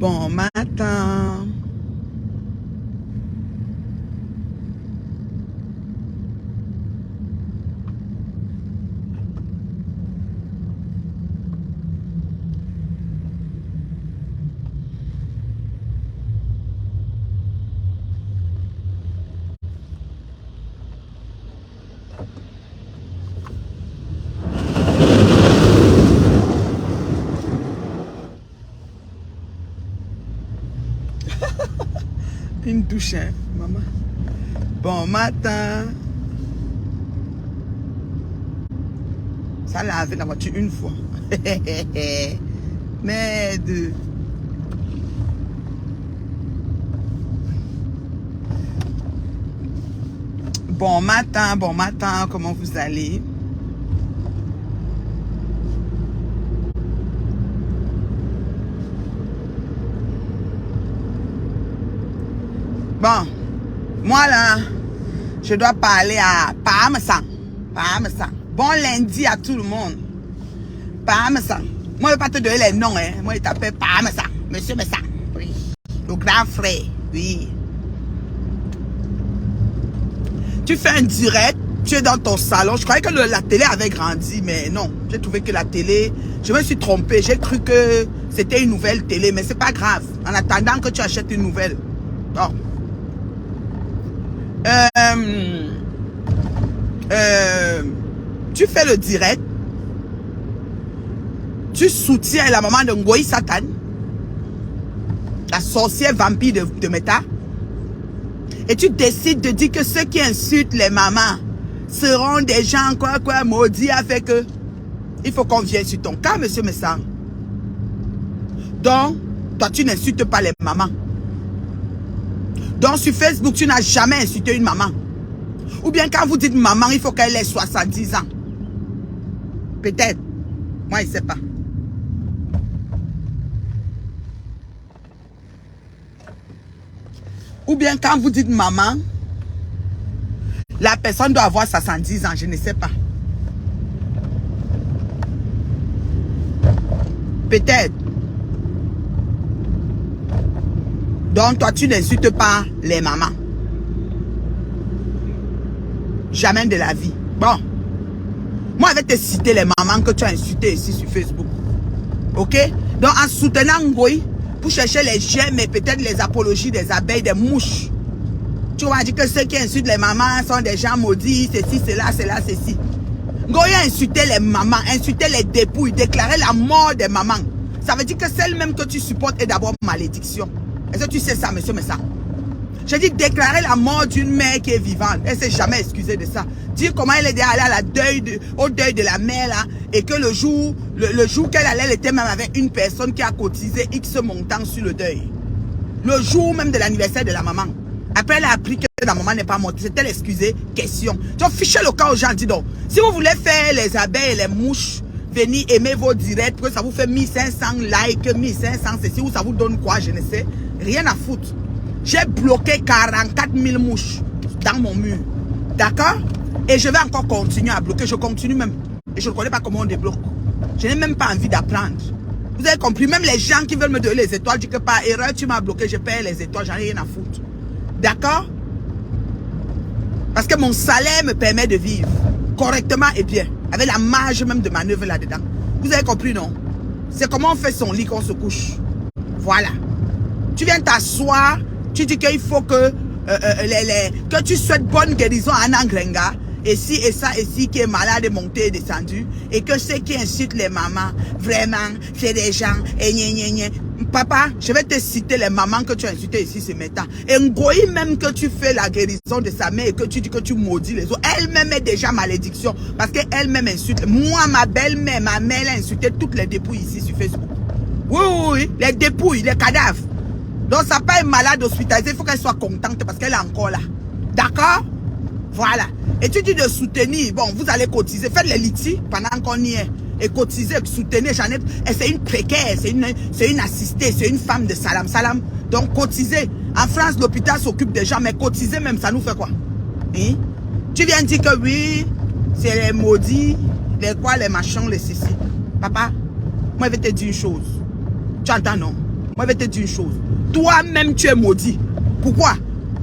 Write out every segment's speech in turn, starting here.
Bon matin. Une douche, hein, maman. Bon matin. Ça l'a lavé la voiture une fois. Merde. Bon matin, comment vous allez? Bon, moi là, je dois parler à Parmesan. Bon lundi à tout le monde. Parmesan. Moi, je ne vais pas te donner les noms, hein. Moi, je t'appelle Parmesan. Monsieur Messan. Oui. Le grand frère. Oui. Tu fais un direct, tu es dans ton salon. Je croyais que la télé avait grandi, mais non. J'ai trouvé que la télé, je me suis trompée. J'ai cru que c'était une nouvelle télé, mais c'est pas grave. En attendant que tu achètes une nouvelle. Bon. Tu fais le direct, tu soutiens la maman de Ngoï Satan, la sorcière vampire de Meta, et tu décides de dire que ceux qui insultent les mamans seront des gens quoi maudits avec eux. Il faut qu'on vienne sur ton cas, monsieur Messang. Donc, toi tu n'insultes pas les mamans. Donc sur Facebook, tu n'as jamais insulté une maman. Ou bien quand vous dites maman, il faut qu'elle ait 70 ans. Peut-être. Moi, je ne sais pas. Ou bien quand vous dites maman, la personne doit avoir 70 ans. Je ne sais pas. Peut-être. Donc, toi, tu n'insultes pas les mamans. Jamais de la vie. Bon. Moi, je vais te citer les mamans que tu as insultées ici sur Facebook. Ok? Donc, en soutenant Ngoï, pour chercher les gemmes et peut-être les apologies des abeilles, des mouches. Tu vas dire que ceux qui insultent les mamans sont des gens maudits, ceci, cela, ceci. Ngoï a insulté les mamans, insulté les dépouilles, déclaré la mort des mamans. Ça veut dire que celle même que tu supportes est d'abord malédiction. Est-ce que tu sais ça, monsieur Messa? J'ai dit déclarer la mort d'une mère qui est vivante. Elle ne s'est jamais excusée de ça. Dire comment elle est allée au deuil de la mère là, et que le jour qu'elle allait, elle était même avec une personne qui a cotisé X montant sur le deuil. Le jour même de l'anniversaire de la maman. Après, elle a appris que la maman n'est pas morte. C'était l'excuser, question. Tu as fiché le cas aux gens, dis donc. Si vous voulez faire les abeilles et les mouches, venir aimer vos directs, que ça vous fait 1500 likes, 1500 ceci, ou ça vous donne quoi, je ne sais. Rien à foutre. J'ai bloqué 44 000 mouches dans mon mur. D'accord? Et je vais encore continuer à bloquer. Je continue même. Et je ne connais pas comment on débloque. Je n'ai même pas envie d'apprendre. Vous avez compris? Même les gens qui veulent me donner les étoiles disent que par erreur, tu m'as bloqué, je paye les étoiles, j'en ai rien à foutre. D'accord? Parce que mon salaire me permet de vivre correctement et bien. Avec la marge même de manœuvre là-dedans. Vous avez compris, non? C'est comment on fait son lit quand on se couche. Voilà. Tu viens t'asseoir, tu dis qu'il faut que tu souhaites bonne guérison à Anangrenga, et si et ça, et si qui est malade est monté et descendu, et que ceux qui insultent les mamans, vraiment, c'est des gens, et gna. Papa, je vais te citer les mamans que tu as insultées ici ce matin. Et Ngoï même que tu fais la guérison de sa mère et que tu dis que tu maudis les autres, elle-même est déjà malédiction, parce qu'elle-même insulte. Moi, ma belle-mère, ma mère, elle a insulté toutes les dépouilles ici sur Facebook. Oui, les dépouilles, les cadavres. Donc, ça pas être malade hospitalisée, il faut qu'elle soit contente parce qu'elle est encore là. D'accord? Voilà. Et tu dis de soutenir. Bon, vous allez cotiser. Faites les litiges pendant qu'on y est. Et cotiser, soutenir. J'en ai. Et c'est une précaire, c'est une assistée, c'est une femme de salam. Donc, cotiser. En France, l'hôpital s'occupe des gens, mais cotiser même, ça nous fait quoi? Hein? Tu viens dire que oui, c'est les maudits, les quoi, les machins, les ceci. Papa, moi, je vais te dire une chose. Tu entends, non? Moi, je vais te dire une chose. Toi-même, tu es maudit. Pourquoi?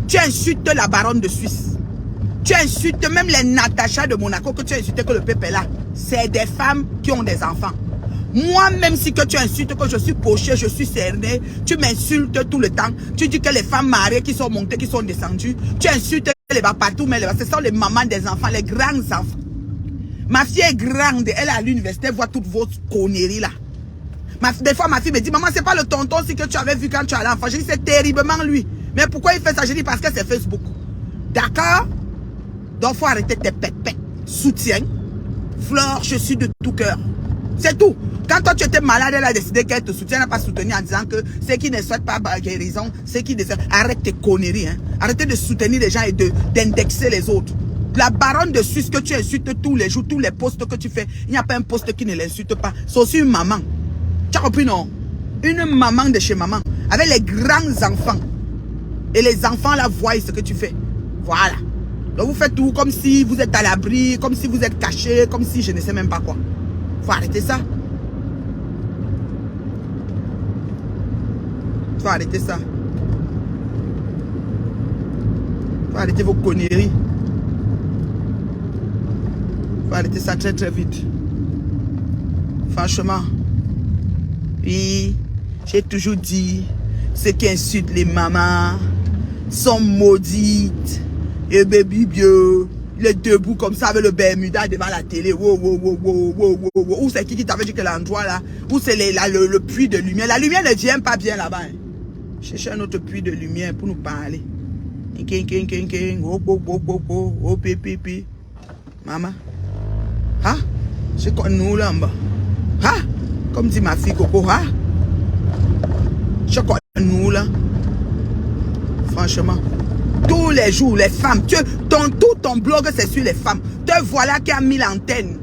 Tu insultes la baronne de Suisse. Tu insultes même les Natacha de Monaco que tu as insulté que le peuple est là. C'est des femmes qui ont des enfants. Moi, même si que tu insultes que je suis poché, je suis cerné, tu m'insultes tout le temps. Tu dis que les femmes mariées qui sont montées, qui sont descendues, tu insultes les bas partout, mais ce sont les mamans des enfants, les grands enfants. Ma fille est grande, elle est à l'université, voit toutes vos conneries là. Des fois, ma fille me dit, maman, c'est pas le tonton si que tu avais vu quand tu allais enfant. Je dis, c'est terriblement lui. Mais pourquoi il fait ça? Je dis, parce que c'est Facebook. D'accord? Donc, il faut arrêter tes pètes. Soutien. Fleur, je suis de tout cœur. C'est tout. Quand toi, tu étais malade, elle a décidé qu'elle te soutient, elle n'a pas soutenu en disant que ceux qui ne souhaitent pas guérison, ceux qui ne souhaitent... Arrête tes conneries. Hein. Arrêtez de soutenir les gens et d'indexer les autres. La baronne de Suisse que tu insultes tous les jours, tous les posts que tu fais, il n'y a pas un poste qui ne l'insulte pas. C'est aussi une maman. Tu as compris, non? Une maman de chez maman, avec les grands enfants. Et les enfants là voient ce que tu fais. Voilà. Donc vous faites tout comme si vous êtes à l'abri, comme si vous êtes caché, comme si je ne sais même pas quoi. Faut arrêter ça. Faut arrêter ça. Faut arrêter vos conneries. Faut arrêter ça très très vite. Franchement. Oui, j'ai toujours dit, ceux qui insultent les mamans sont maudites. Et baby bio, il est debout comme ça avec le Bermuda devant la télé. Wow, wow, wow, wow, wow, wow, wow. Où c'est qui t'avait dit que l'endroit là? Où c'est le puits de lumière? La lumière ne vient pas bien là-bas. Hein. Cherchez un autre puits de lumière pour nous parler. Oh, pipi. Maman. Ah? C'est quoi nous là en bas? Ah? Comme dit ma fille Coco, ah? Je connais nous là. Franchement. Tous les jours, les femmes. Tout ton blog, c'est sur les femmes. Te voilà qui a mis l'antenne.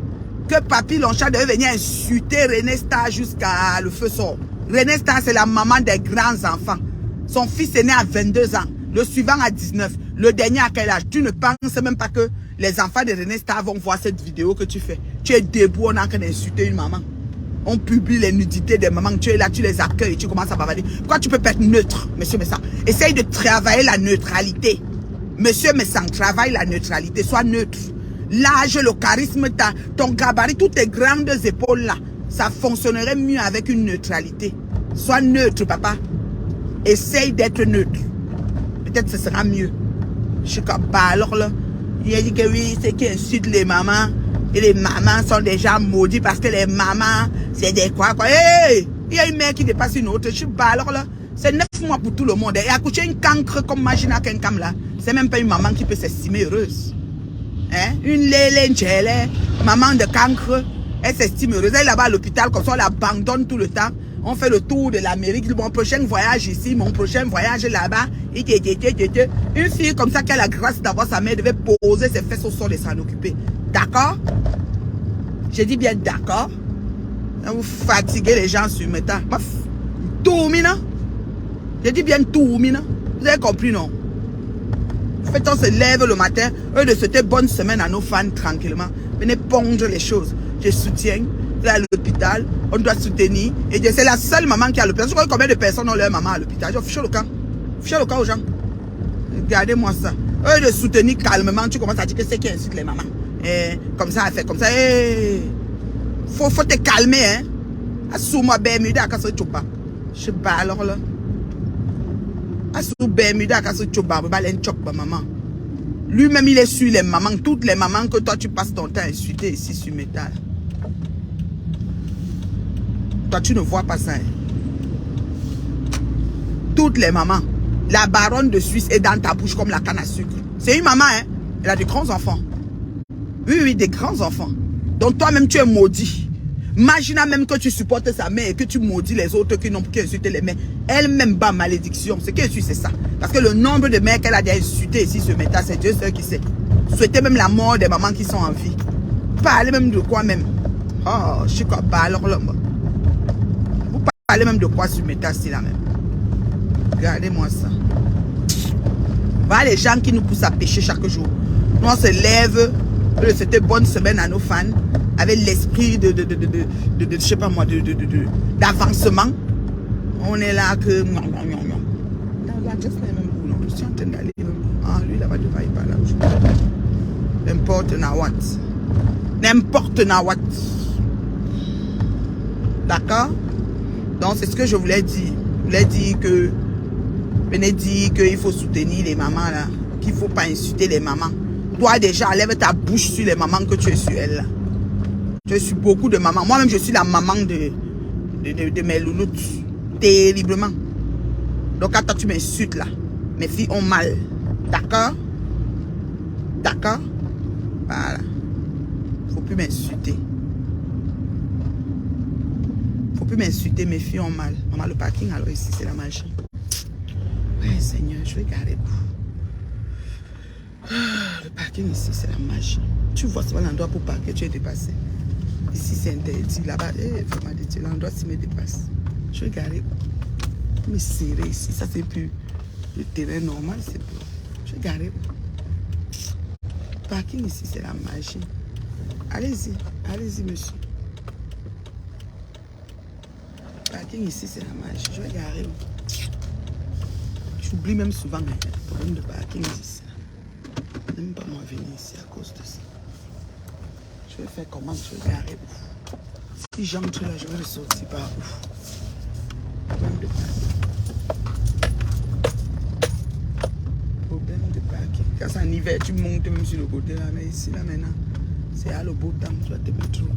Que Papy Lonchat devait venir insulter René Star jusqu'à le feu sort. René Star, c'est la maman des grands enfants. Son fils est né à 22 ans. Le suivant à 19. Le dernier à quel âge? Tu ne penses même pas que les enfants de René Star vont voir cette vidéo que tu fais. Tu es debout, on est en train d'insulter une maman. On publie les nudités des mamans, tu es là, tu les accueilles, tu commences à bavarder. Pourquoi tu peux pas être neutre, monsieur Messang? Essaye de travailler la neutralité. Monsieur Messang, travaille la neutralité, sois neutre. L'âge, le charisme, ton gabarit, toutes tes grandes épaules là, ça fonctionnerait mieux avec une neutralité. Sois neutre, papa. Essaye d'être neutre. Peut-être que ce sera mieux. Je suis comme, bah alors là, il a dit que oui, c'est qui insulte les mamans. Et les mamans sont déjà maudites parce que les mamans, c'est des quoi. Hey, il y a une mère qui dépasse une autre. Je suis bah alors là, c'est 9 mois pour tout le monde. Et accoucher une cancre comme Magina Kenkam là, c'est même pas une maman qui peut s'estimer heureuse. Hein? Une lélé, maman de cancre, elle s'estime heureuse. Elle est là-bas à l'hôpital, comme ça on l'abandonne tout le temps. On fait le tour de l'Amérique. Mon prochain voyage ici, mon prochain voyage là-bas. Une fille comme ça qui a la grâce d'avoir sa mère devait poser ses fesses au sol et s'en occuper. D'accord? J'ai dit bien d'accord. Vous fatiguez les gens sur mes temps. Tout mina. J'ai dit bien tout mina. Vous avez compris, non? Faites on se lève le matin. Eux de souhaiter bonne semaine à nos fans tranquillement. Venez pondre les choses. Je soutiens. Vous êtes à l'hôpital. On doit soutenir. Et c'est la seule maman qui est à l'hôpital. Je sais combien de personnes ont leur maman à l'hôpital. Je fiche le camp. Fiche le camp aux gens. Regardez-moi ça. Eux de soutenir calmement. Tu commences à dire que c'est qui insulte les mamans. Et comme ça, elle fait comme ça. Et faut te calmer, hein. Assou-moi, Bermuda, quand c'est chopa. Je sais pas, alors là. Assou Bermuda, quand c'est chopa. Maman. Lui-même, il est sur les mamans. Toutes les mamans que toi, tu passes ton temps à insulter ici sur métal. Toi, tu ne vois pas ça. Hein. Toutes les mamans. La baronne de Suisse est dans ta bouche comme la canne à sucre. C'est une maman, hein. Elle a de grands enfants. Oui, oui, des grands enfants. Donc toi-même, tu es maudit. Imagine même que tu supportes sa mère et que tu maudis les autres qui n'ont pu insulter les mères. Elle-même bat malédiction. Ce qu'elle suit, c'est ça. Parce que le nombre de mères qu'elle a déjà insultées ici ce matin, c'est Dieu seul qui sait. Souhaiter même la mort des mamans qui sont en vie. Parler même de quoi même. Oh, je suis quoi, bah alors là. Vous parlez même de quoi sur méta, c'est là même. Regardez-moi ça. Voilà les gens qui nous poussent à pécher chaque jour. Nous on se lève. C'était bonne semaine à nos fans. Avec l'esprit de je sais pas moi, d'avancement. On est là que... Non, just les mêmes boulons. Je suis en train d'aller. Ah, lui, là-bas, devant, il parle là. N'importe na what. N'importe na what. D'accord? Donc, c'est ce que je voulais dire. Je voulais dire que... Venez dire qu'il faut soutenir les mamans, là. Qu'il ne faut pas insulter les mamans. Toi, déjà, lève ta bouche sur les mamans que tu es sur elles, là. Je suis beaucoup de mamans. Moi-même, je suis la maman de mes louloutes. Terriblement. Donc, quand toi, tu m'insultes, là, mes filles ont mal. D'accord? D'accord? Voilà. Faut plus m'insulter. Faut plus m'insulter, mes filles ont mal. Maman, le parking, alors ici, c'est la magie. Ouais, Seigneur, je vais garder. Le parking ici, c'est la magie. Tu vois, c'est pas l'endroit pour parquer, tu es dépassé. Ici, c'est interdit. Là-bas, l'endroit s'y me dépasse. Je vais garder. Me serrer ici. Ça, c'est plus le terrain normal. C'est plus. Je vais garder. Le parking ici, c'est la magie. Allez-y. Allez-y, monsieur. Le parking ici, c'est la magie. Je vais garer. J'oublie même souvent le problème de parking ici. N'aime pas moi venir ici à cause de ça. Je vais faire comment? Je vais garer. Si j'entre là, je vais ressortir par où? Problème de parking. Problème de parking. Quand c'est en hiver, tu montes même sur le côté là. Mais ici, là maintenant, c'est à le beau temps. Tu vas te mettre. Tu ne peux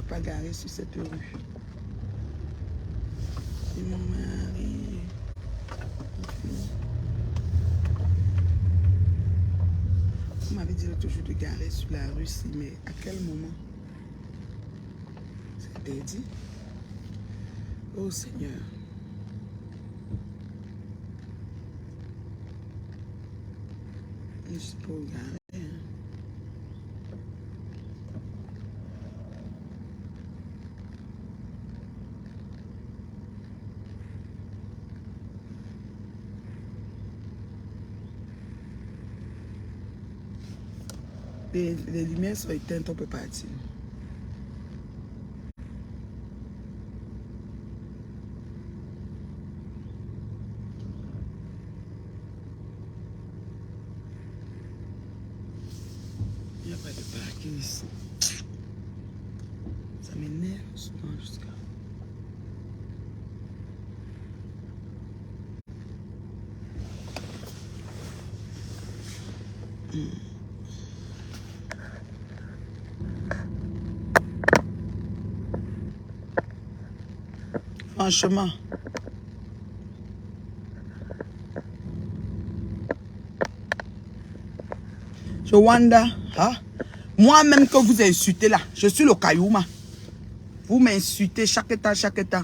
pas garer sur cette rue. C'est mon mari. On m'avait dit toujours de garer sur la rue, mais à quel moment? C'est interdit. Oh Seigneur. Je suis pas garer. Les lumières sont éteintes, on peut partir. Il n'y a pas de parking ici. Ça m'énerve souvent jusqu'à... Franchement. Je wonder, hein? Moi-même que vous insultez là, je suis le caillouma. Vous m'insultez chaque temps.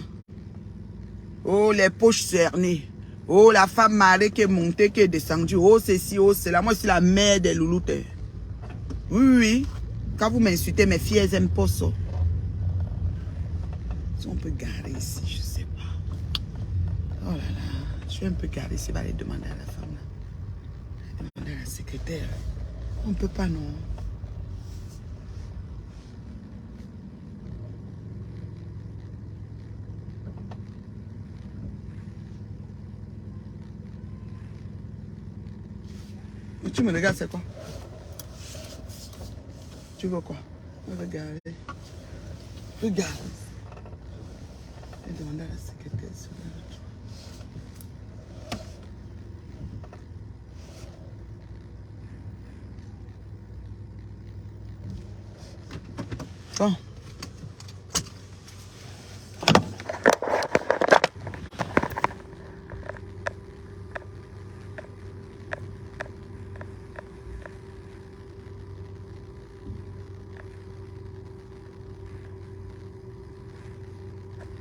Oh, les poches cernées. Oh, la femme mariée qui est montée, qui est descendue. Oh, ceci, oh, cela. Moi, je suis la mère des louloutes. Oui. Quand vous m'insultez, mes filles, elles n'aiment pas ça. Si on peut garer ici, je sais pas. Oh là là. Je vais un peu garer ici. Je vais aller demander à la femme là. Demander à la secrétaire. On ne peut pas, non. Tu me regardes, c'est quoi? Tu veux quoi? Regarde. Regarde. Je vais demander à la secrétaire. Bon.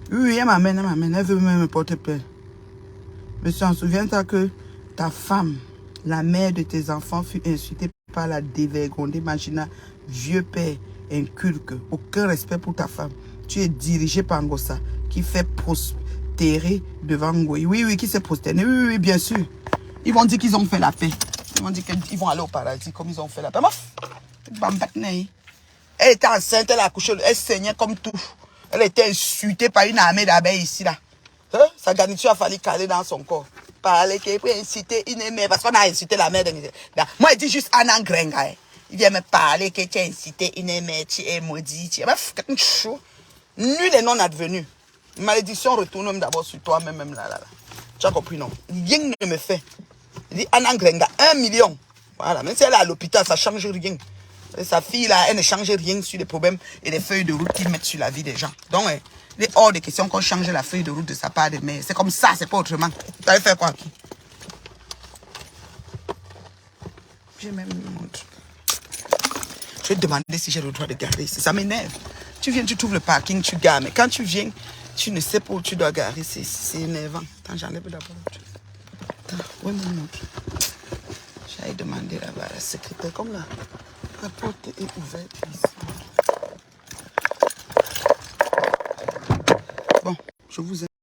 Oui, elle m'amène, elle veut même me porter plainte. Mais tu t'en souviens-toi que ta femme, la mère de tes enfants, fut insultée par la dévergondée Magina, vieux père inculque, aucun respect pour ta femme. Tu es dirigé par Ngossa, qui fait prospérer devant Ngoï. Oui, qui s'est prosterné. Oui, bien sûr. Ils vont dire qu'ils ont fait la paix. Ils vont dire qu'ils vont aller au paradis comme ils ont fait la paix. Elle était enceinte, elle a accouché, elle saignait comme tout. Elle était insultée par une armée d'abeilles ici, là. Hein? Sa garniture a fallu caler dans son corps. Parler qu'il peut inciter une mère, parce qu'on a incité la mère de... Moi, il dit juste Anna Grenga. Il vient me parler que tu as incité une mère, tu es maudit. Tu es chaud. Nul et non advenu. Malédiction retourne même d'abord sur toi-même. Même là. Tu as compris, non? Rien ne me fait. Il dit Anna Grenga, 1 million. Voilà, même si elle est à l'hôpital, ça ne change rien. Et sa fille, là, elle ne change rien sur les problèmes et les feuilles de route qu'ils mettent sur la vie des gens. Donc, il est hors de question qu'on change la feuille de route de sa part de mère. C'est comme ça, c'est pas autrement. Tu allais faire quoi? J'ai même mon truc. Je vais te demander si j'ai le droit de garer ici. Ça m'énerve. Tu viens, tu trouves le parking, tu gares. Mais quand tu viens, tu ne sais pas où tu dois garer. C'est énervant. Attends, j'enlève d'abord le truc. Attends, où est mon montre? J'allais demander là-bas à la secrétaire. Comme là, la porte est ouverte ici. Bon, je vous aime.